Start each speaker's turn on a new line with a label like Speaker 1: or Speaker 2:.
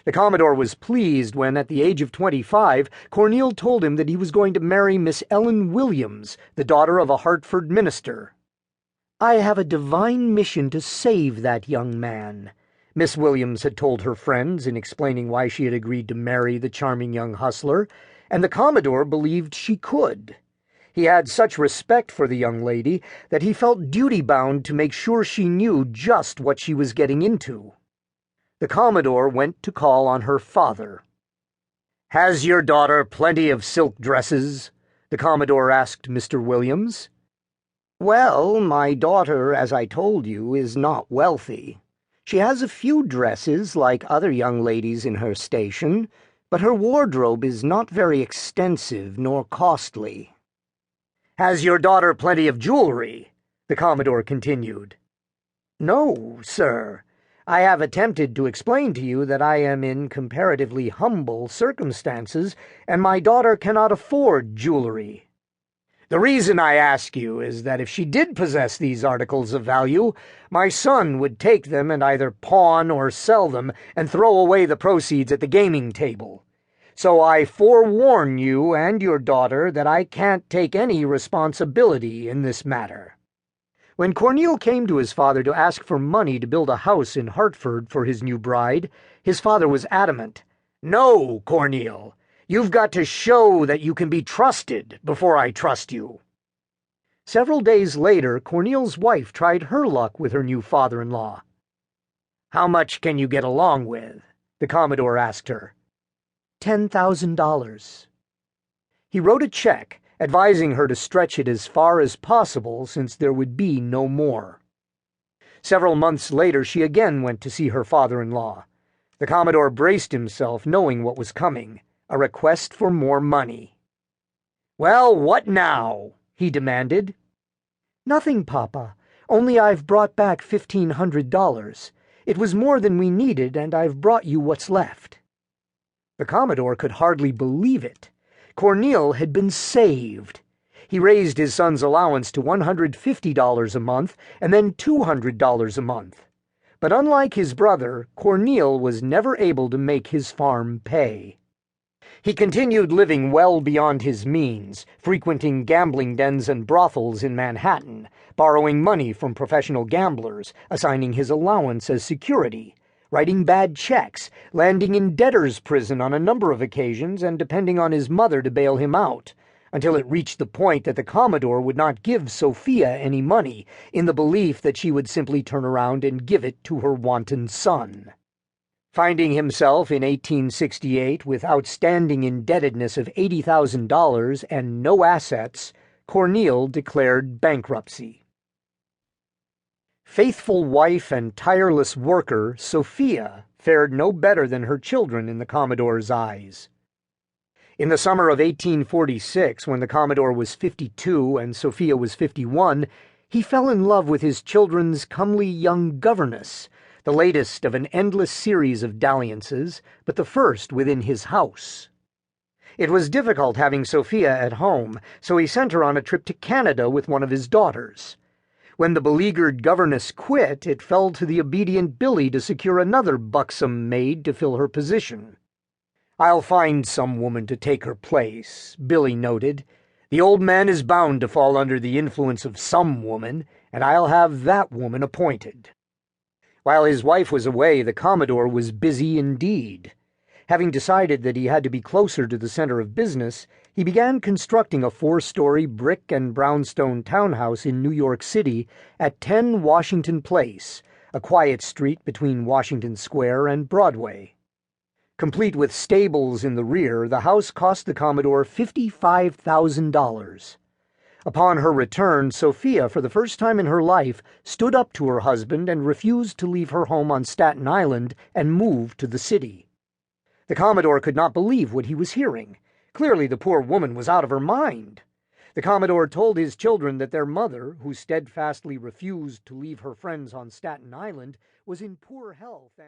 Speaker 1: The Commodore was pleased when, at the age of 25, Cornel told him that he was going to marry Miss Ellen Williams, the daughter of a Hartford minister. "I have a divine mission to save that young man," Miss Williams had told her friends in explaining why she had agreed to marry the charming young hustler, and the Commodore believed she could. He had such respect for the young lady that he felt duty-bound to make sure she knew just what she was getting into. The Commodore went to call on her father. "Has your daughter plenty of silk dresses?" the Commodore asked Mr. Williams. "Well, my daughter, as I told you, is not wealthy. She has a few dresses like other young ladies in her station, but her wardrobe is not very extensive nor costly." "Has your daughter plenty of jewelry?" the Commodore continued. "No, sir. I have attempted to explain to you that I am in comparatively humble circumstances, and my daughter cannot afford jewelry. The reason I ask you is that if she did possess these articles of value, my son would take them and either pawn or sell them and throw away the proceeds at the gaming table. So I forewarn you and your daughter that I can't take any responsibility in this matter." When Cornel came to his father to ask for money to build a house in Hartford for his new bride, his father was adamant. "No, Cornel, you've got to show that you can be trusted before I trust you." Several days later, Cornel's wife tried her luck with her new father-in-law. "How much can you get along with?" the Commodore asked her. $10,000. He wrote a check, advising her to stretch it as far as possible since there would be no more. Several months later she again went to see her father-in-law. The Commodore braced himself, knowing what was coming, a request for more money. "Well, what now?" he demanded. "Nothing, Papa. Only I've brought back $1,500. It was more than we needed, and I've brought you what's left." The Commodore could hardly believe it. Cornel had been saved. He raised his son's allowance to $150 a month and then $200 a month. But unlike his brother, Cornel was never able to make his farm pay. He continued living well beyond his means, frequenting gambling dens and brothels in Manhattan, borrowing money from professional gamblers, assigning his allowance as security, writing bad checks, landing in debtor's prison on a number of occasions, and depending on his mother to bail him out, until it reached the point that the Commodore would not give Sophia any money, in the belief that she would simply turn around and give it to her wanton son. Finding himself in 1868 with outstanding indebtedness of $80,000 and no assets, Cornel declared bankruptcy. Faithful wife and tireless worker, Sophia fared no better than her children in the Commodore's eyes. In the summer of 1846, when the Commodore was 52 and Sophia was 51, he fell in love with his children's comely young governess, the latest of an endless series of dalliances, but the first within his house. It was difficult having Sophia at home, so he sent her on a trip to Canada with one of his daughters. When the beleaguered governess quit, it fell to the obedient Billy to secure another buxom maid to fill her position. "I'll find some woman to take her place," Billy noted. "The old man is bound to fall under the influence of some woman, and I'll have that woman appointed." While his wife was away, the Commodore was busy indeed. Having decided that he had to be closer to the center of business, he began constructing a 4-story brick and brownstone townhouse in New York City at 10 Washington Place, a quiet street between Washington Square and Broadway. Complete with stables in the rear, the house cost the Commodore $55,000. Upon her return, Sophia, for the first time in her life, stood up to her husband and refused to leave her home on Staten Island and move to the city. The Commodore could not believe what he was hearing. Clearly the poor woman was out of her mind. The Commodore told his children that their mother, who steadfastly refused to leave her friends on Staten Island, was in poor health and